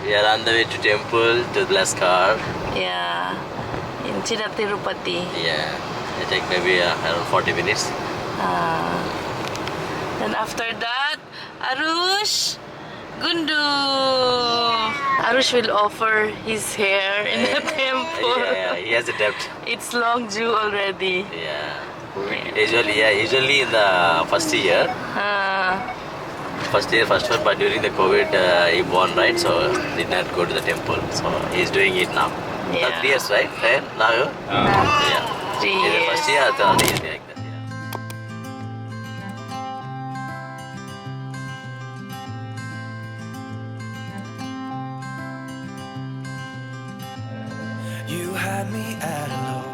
We are on the way to temple to Blaskar. Yeah, in Tirupati. Yeah, it take maybe around 40 minutes. Then after that, Arush, Gundu. Arush will offer his hair in the temple. Yeah, he has a debt. It's long due already. Yeah. Usually in the first year. First one, but during the COVID, he born, right? So did not go to the temple. So he's doing it now. Yeah. 3 years, right? Now? Yeah. 3 In the years. first year, like that. Yeah. You had me at a low,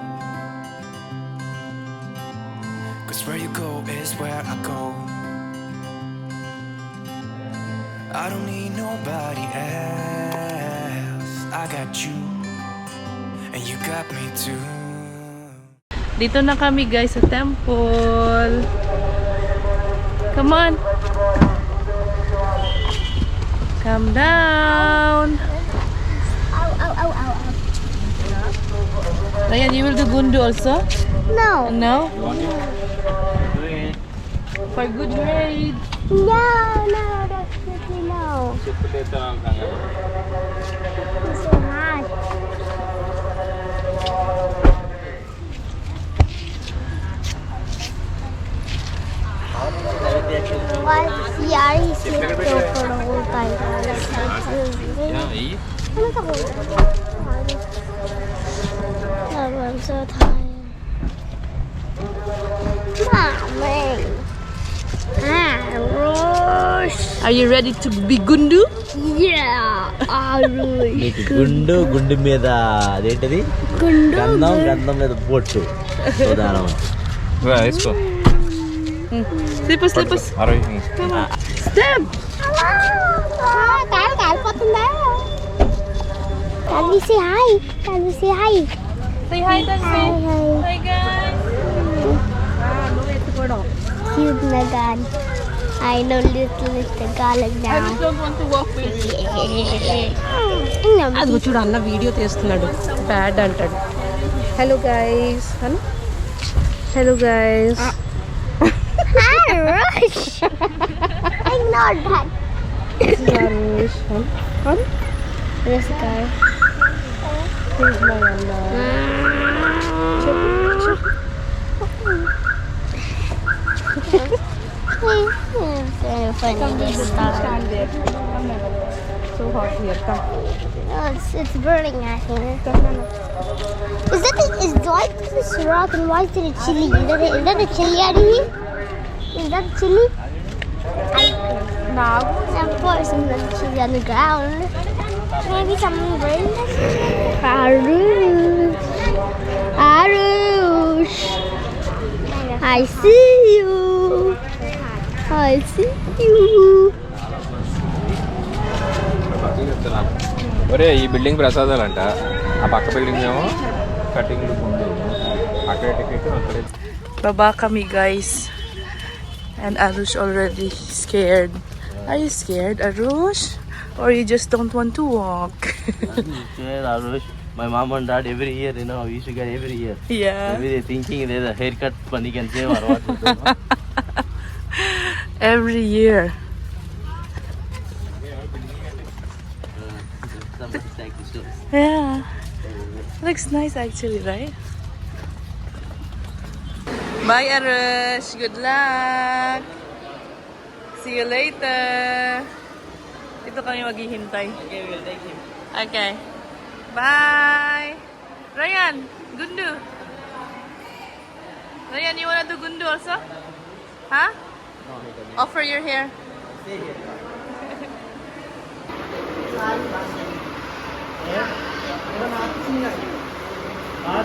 'cause where you go is where I go. I don't need nobody else. I got you, and you got me too. Dito na kami guys sa temple. Come on. Calm down. Ryan, you will do Gundu also? No. No? Do it. For good grade. No, that's really no. It's so hard. Yeah, he slept for the whole time. I'm so tired. Mommy. Arush. Are you ready to be Gundu? Yeah, Arush. గుండు మీద అదేంటది గంధం లేదా బొట్టు వేసుకో Slippers. Come on. Step. కాలిపోతుందా? Can we say hi? Say hi, Tanvi. Hi, guys. Cute na gan. I know little Tagalog I now. just don't want to walk with you. అది చూడు అన్న వీడియో తీస్తున్నాడు బ్యాడ్ అంటాడు hello guys hello guys Rush. Ignore that. This guy. Here's my Anna. Very funny this time. Stand there. Come on. So hot here. Come. Oh, it's burning out here. Is why is this rock and why is it chili? Is that a chili out of here? Is that chili? Now. Of course, and the chili on the ground. Maybe someone bring this. Arush. I see you. ఒరే ఈ building ప్రసాదాలంట ఆ పక్క building ఏమో కటింగ్లు ముందు అక్కడే ticket అక్కడే Baba kami guys. And Arush already scared. Are you scared, Arush? Or you just don't want to walk? My mom and dad every year, we used to get every year. Yeah. Maybe they're thinking there's a haircut money can save or what. Every year. Yeah. Looks nice actually, right? Bye, Arush. Good luck. See you later. Dito kami maghihintay. Okay, we'll take him. Okay. Bye. Ryan, Gundu. Ryan, you wanna do Gundu also? Huh? Offer your hair. Stay here.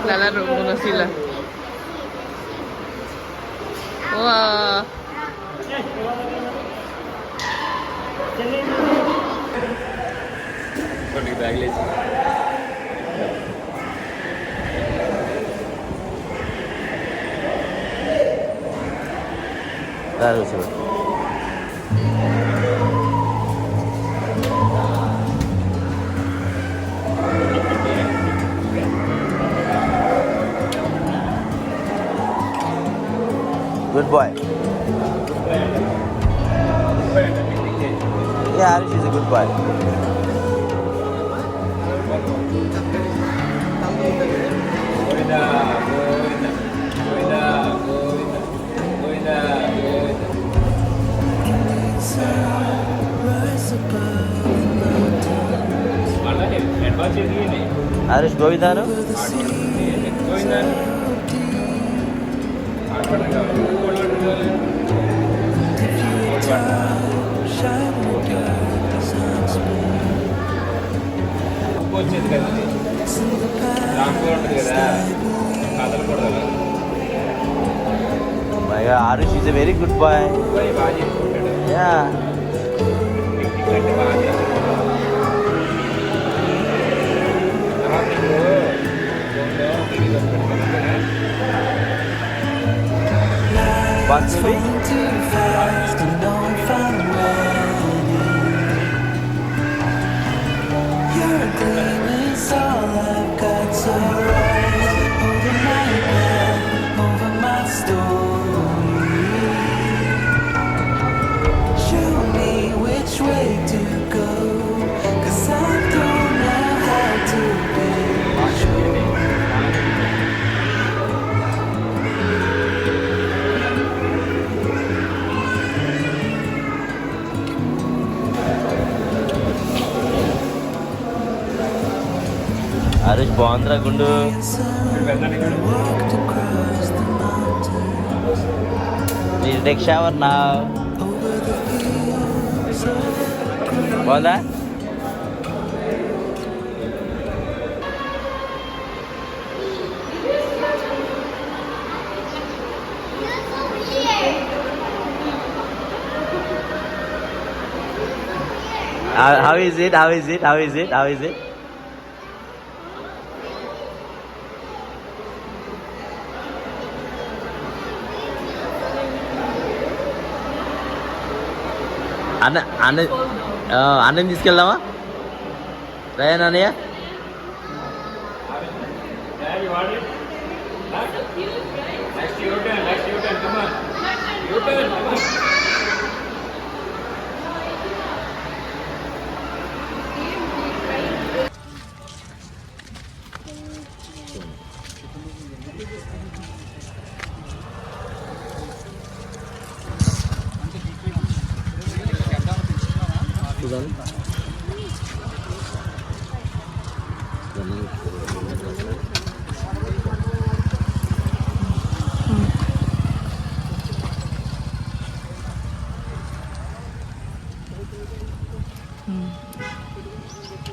Lalaro muna sila. Wow. కొన్ని బ్యాగ్లేసి That was it. good boy. Yeah, Arish is a good boy. Arish, Govindano? My God, Arish is a very good boy. Yeah. What's the thing? Arish, బాగుందిరా గుండు. Need to take shower now. బాగుందా? How is it? How is it? How is it? How is it? అన్నం తీసుకెళ్దామా rayon అన్నయ్య?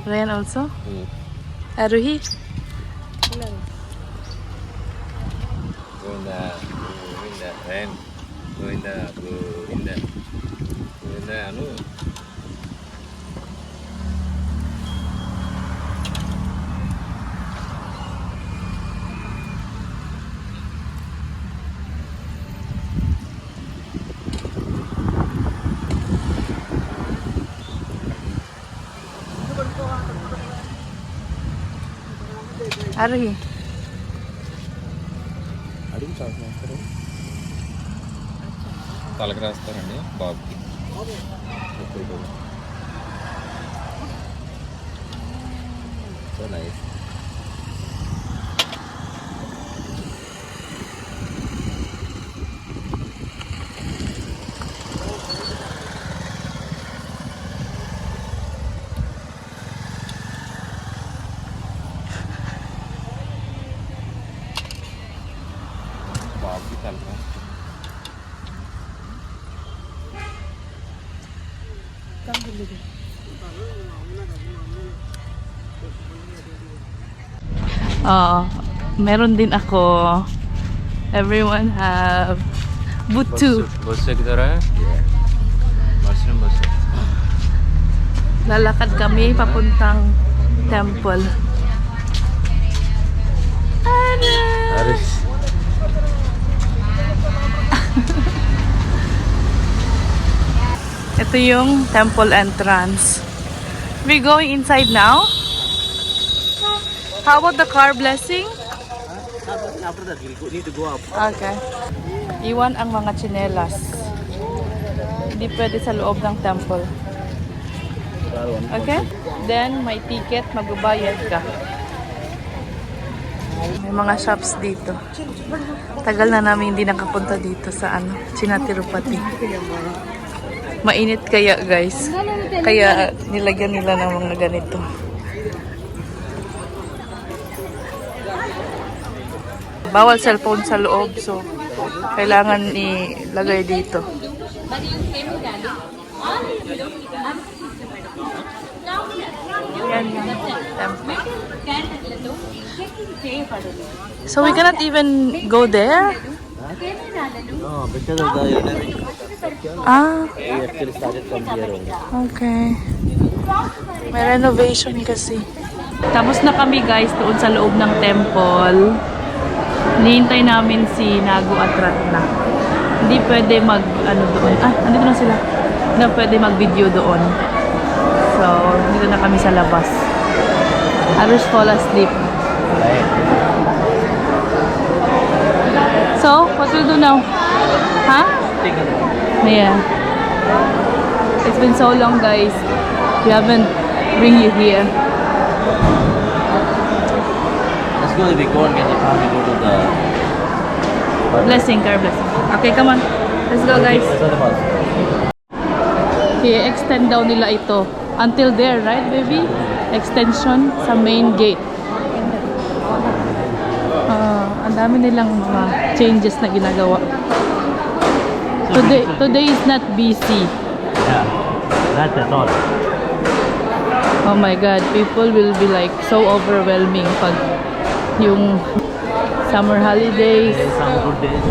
Ryan also? Aruhi? Anu. Aruhi? తలకి రాస్తారండి బాబుకి. So nice. బాబుకి తలకి రాస్తారు. Meron din ako. Everyone have butu. Bus ఎక్కుతారా? Bus bus. Lalakad kami papuntang temple. Arish. Ito yung temple entrance. We going inside now? How about the car blessing? After that, we need to go up. Okay. Iwan ang mga tsinelas. Hindi pwede sa loob ng temple. Okay? Then, may ticket, magbabayad ka. May mga shops dito. Tagal na namin hindi nakapunta dito sa Tirupati. Mainit kaya guys. Kaya nilagyan nila ng mga ganito. Bawal cellphone sa loob, so kailangan ilagay dito. Yan yung temple. So we cannot even go there? No, because of the renovation. We actually started from here only. Okay. May renovation kasi. Tapos na kami guys doon sa loob ng temple. Hinihintay namin si Nagu at Ratna. Hindi pwede doon. Andito na sila. Hindi pwede mag-video doon. So, dito na kami sa labas. Arush fall asleep. So, what will do now? Huh? Yeah. It's been so long guys. We haven't bring you here. Let's go, we go and get the car, we go to the... Blessing, car blessing. Okay, come on. Let's go guys. I-extend daw nila ito. Until there, right baby? Extension sa main gate. Ang dami nilang mga changes na ginagawa. Today is not busy. Yeah, not at all. Oh my god, people will be like so overwhelming pag yung summer holidays. Some good days.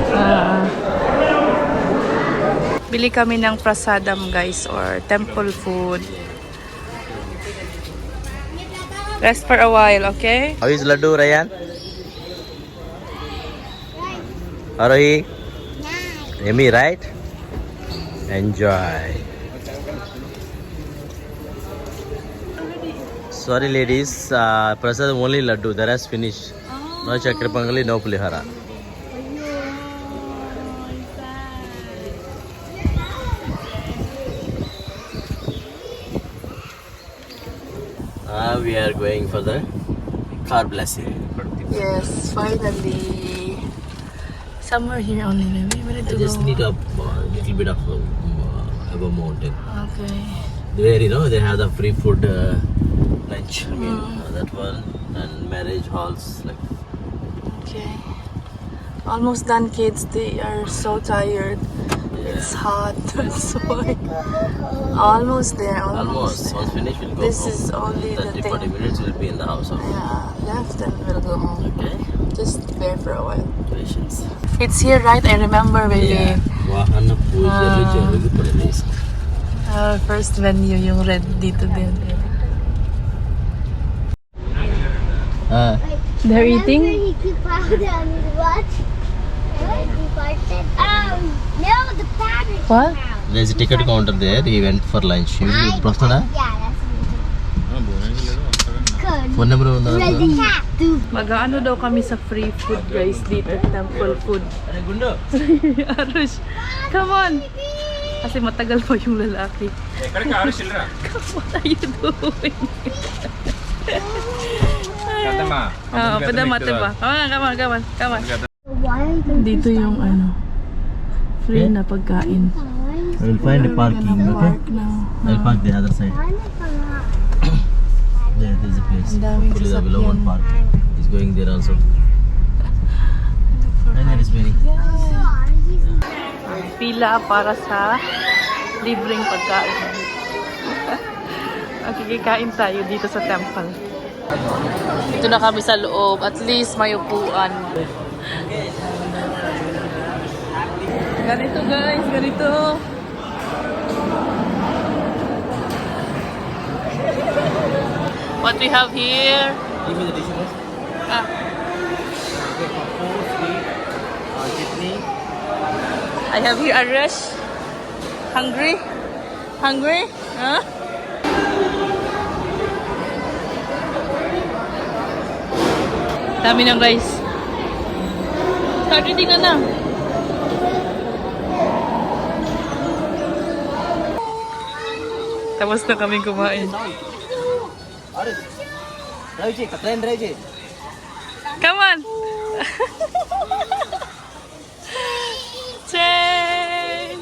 Bili kami ng prasadam guys or temple food. Rest for a while, okay? How is Laddu, Ryan? Arohi? Yummy, right? Enjoy. Sorry ladies, prasadam only Laddu, the rest finished. No chakra pongali, no pulihara. We are going for the car blessing. Yes, finally. Somewhere here only, maybe. Where I to just go? need a little bit of above mountain. Okay. Where they have the free food lunch. I mean that one and marriage halls like. Okay. Almost done, kids. They are so tired. It's hot. That's why. Almost there. Almost. Once finished, we'll go This home. is only the 30-40 thing. minutes, we'll be in the house. Yeah, left and we'll go home. Okay. Just there for a while. Patience. It's here, right? I remember when Yeah. Wahana puja jauh pada desa. our first venue, yung red dito din. They're eating? He keep out on what? No, the fabric. What? There's a ticket counter there. He went for lunch. You Prasthana? Yeah, that's good. Phone number unna? Ready to Mag-ano daw kami sa free food guys dito, temple food. Are Gundo? Arush, come on! Kasi matagal pa yung lalaki. What are you doing? Padamate ba? Come on. Dito yung free na pagkain. I will find a parking. Okay. Park now. I'll park the other side. There's a place. Ang daming Hopefully the sasakyan. below one park. He's going there also. And there is many. Pila para sa libreng pagkain. Makikikain tayo dito sa temple. Dito na kami sa loob. At least may upuan. Ganito guys, ganito. What we have here. Give me the tissue box. Okay, pakoor, sweet, chutney. I have here a rush. Hungry? Hungry? Huh? Dami ng rice. Saturday ka na. Tapos na kaming kumain. Come on! Train!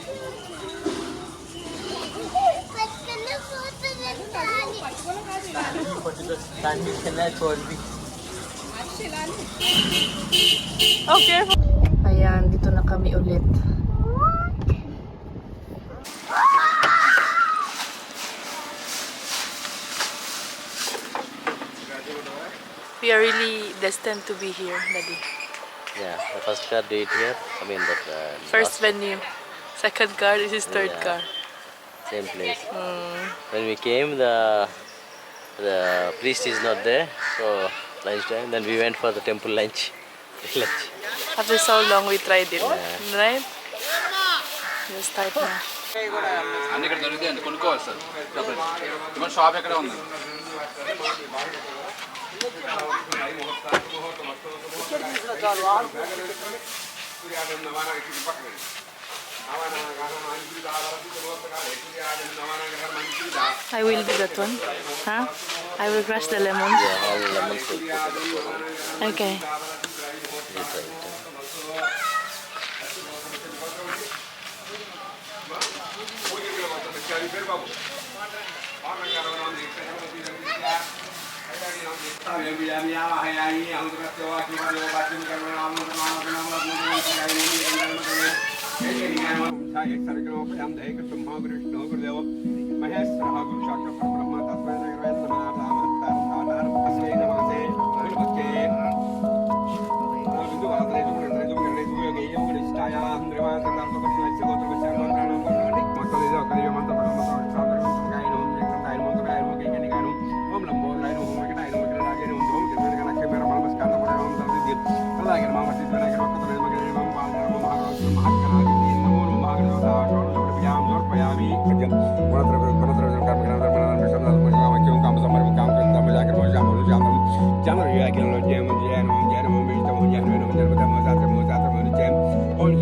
Okay. Ayan, dito na kami ulit. We are really destined to be here, Daddy. Yeah, the first car do it here. I mean that. First venue. Second car, this is third Yeah. car. Same place. When we came, the priest is not there, so lunchtime. Then we went for the temple lunch. Lunch. After so long, we tried it. Yeah. Right? We'll start now. అన్ని ఇక్కడ దొరుకుతాయండి కొనుక్కోవాలి sir మన shop ఎక్కడ ఉంది I will do that one. Huh? I will crush the lemon. Yeah, all lemons will put in the bowl. Okay. We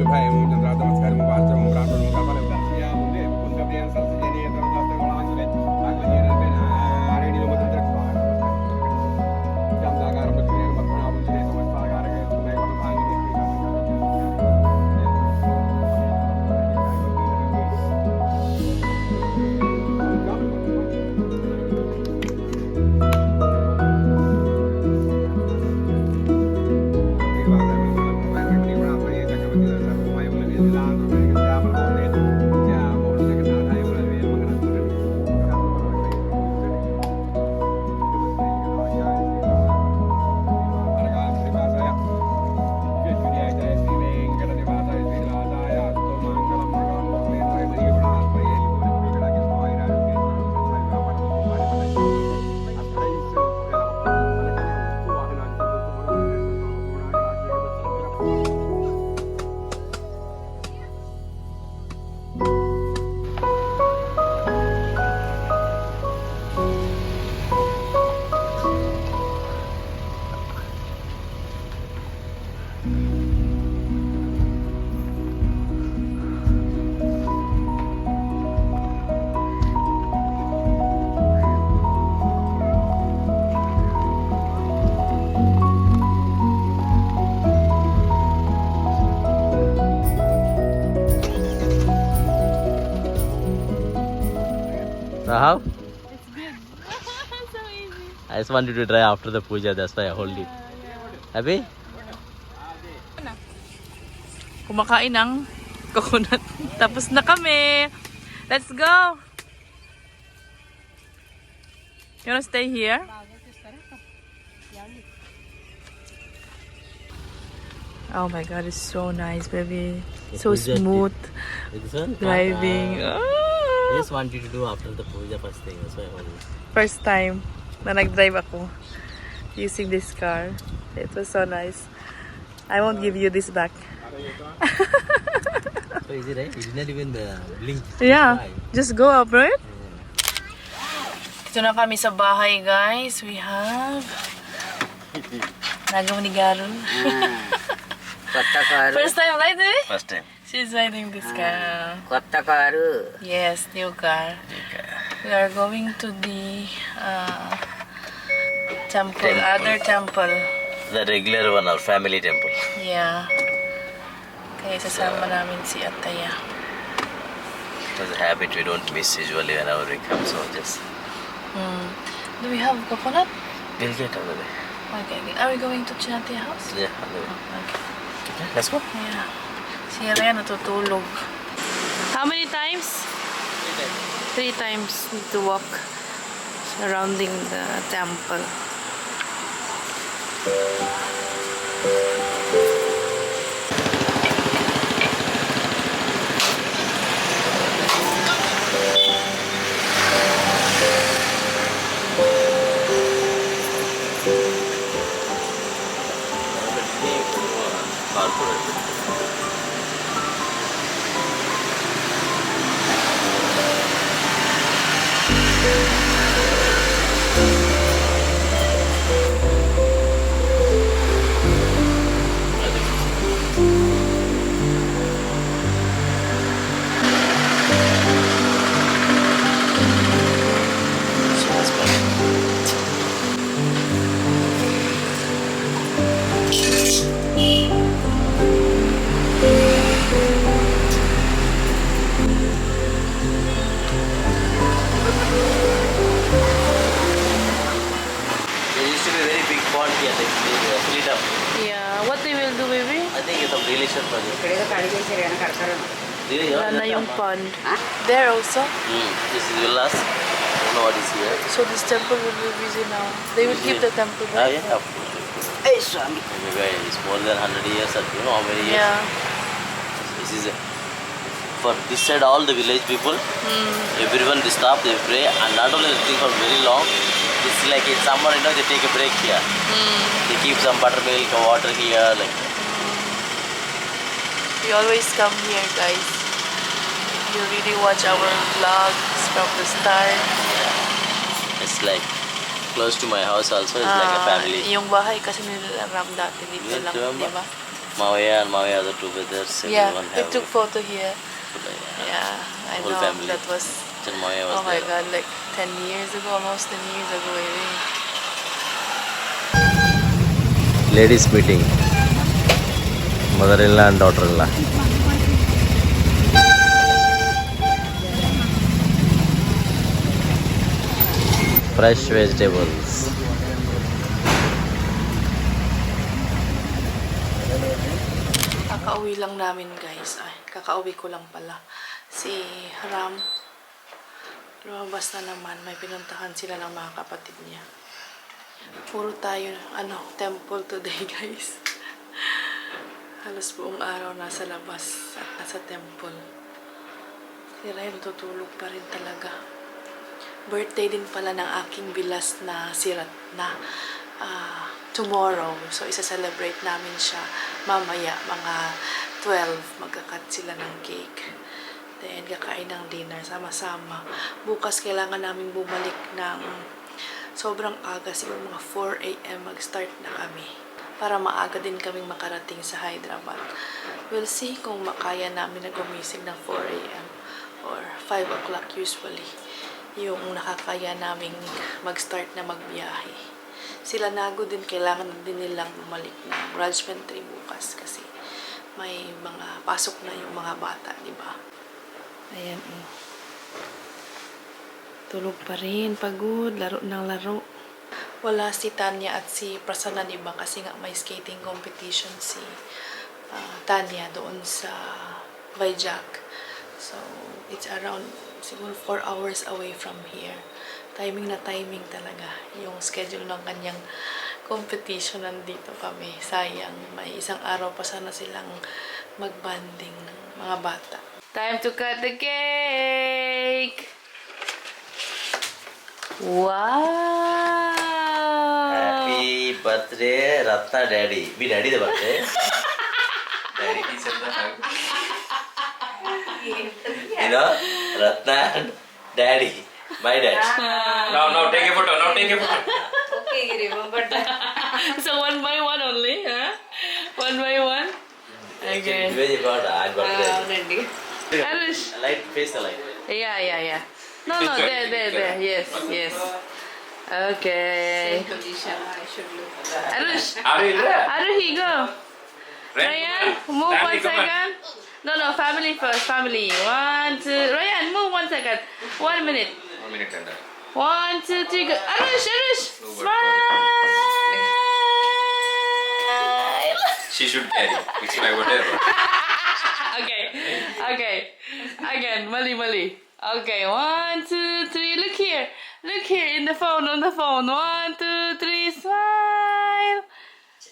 try it. So how? It's good. So easy. I just wanted to try after the puja, that's why I hold it. Happy? Kumakain ng coconut. Tapos na kami. Let's go. You wanna stay here? Oh my god, it's so nice, baby. So smooth driving. I just wanted to do after the puja first thing, that's why I hold it. First time na nag-drive ako using this car. It was so nice. I won't give you this back. So easy, right? You did not even blink. Yeah, just go up, right? Ito na kami sa bahay, guys. We have Nagaw ni Garon. First time riding? First time. She's riding this car. కొత్త car Yes, new car. We are going to the temple, other temple. The regular one, our family temple. Yeah. Kaya sasama namin si Ataya. It was a habit we don't miss usually whenever we come, so just Do we have coconut? we'll get on the way. Okay. Are we going to Chinatia house? Yeah, on the way. Okay. Okay, let's go. Yeah. Si Rhea natutulog. How many times? 3 times need to walk surrounding the temple. There used to be a very big pond here, they fill it up. Yeah, what they will do, baby? I think it's a relation project. ఇక్కడేదో కడిగేసారు వెనక కడతారు Really? Wala na yung pond. There also. This is BILAS. I don't know what is here. So this temple will be busy now. They will keep the temple, Ah, right? yeah, of course. ఏ స్వామి Maybe it's more than 100 years, or you know how many years. Yeah. This is for this side, all the village people, everyone they stop, they pray, and not only they think for very long. It's like in summer, you know, they take a break here. They keep some buttermilk or water here, like. We always come here, guys. You really watch our vlogs from the start. It's like close to my house also. It's like a family. Yung bahay kasi nila Ram dati dito You lang, remember? di ba? Mawaya and Mawaya, the two brothers, Yeah, everyone we have took photo here. yeah. Yeah, I Whole know. family. That was, Then Mawaya was oh my there. God, like 10 years ago, almost 10 years ago, I think. Ladies meeting. Mother-in-law and daughter-in-law. Fresh vegetables. Kakauwi lang namin, guys. Ay, kakauwi ko lang pala. Si Ram, lumabas na naman. May pinuntahan sila ng mga kapatid niya. Puro tayo, temple today, guys. Halos buong araw nasa labas at nasa temple. Si Ram tutulog pa rin talaga. Birthday din pala ng aking bilas na sirat na tomorrow. So, isa-celebrate namin siya mamaya, mga 12. Magkakat sila ng cake. Then, kakain ng dinner sama-sama. Bukas, kailangan namin bumalik ng sobrang aga. Siguro mga 4 a.m. mag-start na kami. Para maaga din kaming makarating sa Hyderabad. We'll see kung makaya namin na gumising ng 4 a.m. or 5 o'clock usually. Yung nakakaya naming mag-start na magbiyahe. Sila Nago din, kailangan din nilang bumalik ng Rajmentry bukas kasi may mga pasok na yung mga bata, di ba? Ayan, tulog pa rin, pagod, laro ng laro. Wala si Tanya at si Prasanna, di ba? Kasi nga may skating competition si Tanya doon sa Vizag. So, it's around siguro 4 hours away from here. Timing na timing talaga yung schedule ng kanyang competition. Nandito kami. Sayang, may isang araw pa sana silang magbanding ng mga bata. Time to cut the cake! Wow! Happy birthday, Ratna Daddy. Be Daddy the birthday. Daddy is the You know, Ratna and Daddy. My dad. No, take a photo. No, take a photo. Okay remember that So one by one only, huh? One by one? Okay. Imagine about I'm Ready. Arush. light, face the light. Yeah. No, there. Yes. Okay. Arush. Aruhi, go. Ryan, move 1 second. No, family first. Family. 1, 2. Ryan, move 1 second. 1 minute. 1 minute and 1, 2, 3, go. Arush. Smile. she should carry. It's my whatever. Okay. Again, Mali. Okay, 1, 2, 3. Look here in the phone, on the phone. 1, 2, 3, smile.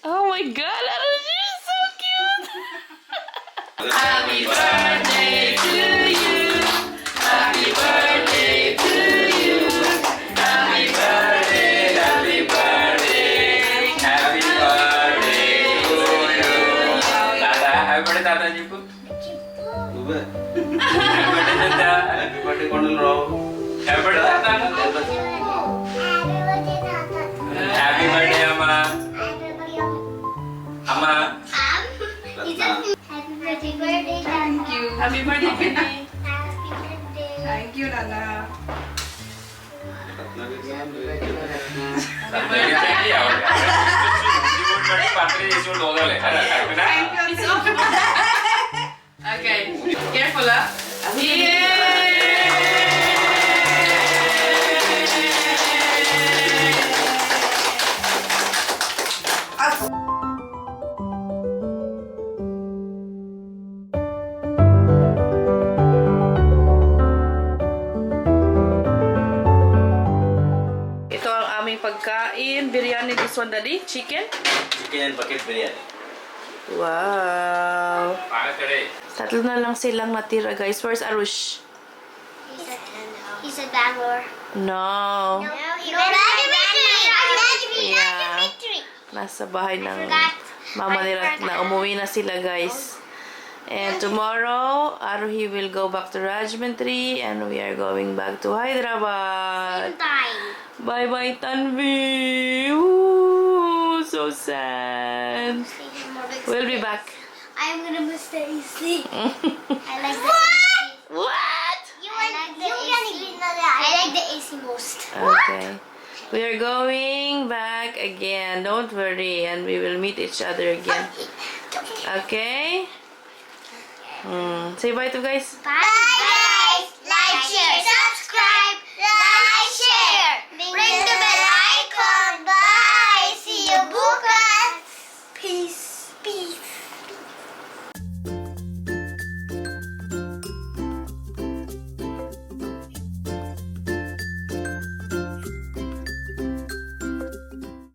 Oh my God, Arush, you're so cute. Happy birthday to you. Happy birthday to you. Happy birthday. Happy birthday to you. Happy birthday, Tata Jipu. Happy birthday, Tata. Happy birthday, Konal. Happy birthday, Tata. Happy birthday, Amma. Amma. Happy birthday, thank you. Happy birthday, Penny. Thank you, Nana. Okay, careful, Yay! Ito ang aming pagkain. Biryani, this one, Daddy. Chicken. Chicken and bucket biryani. Wow. Tatlo na lang silang natira, guys. Where's Arush? He's at Bangalore. No. Yeah. Nasa bahay ng mama nila na umuwi na sila, guys. And tomorrow, Aruhi will go back to Rajahmundry and we are going back to Hyderabad. Bye-bye, Tanvi. Ooh, so sad. We'll be back. I'm gonna miss the AC. I like the AC. What? I like the AC most. Okay. We are going back again. Don't worry. And we will meet each other again. Okay? Say bye to guys. Bye guys. Like, share, subscribe, like, share. Ring the bell icon. Bye. See you bukas. Peace.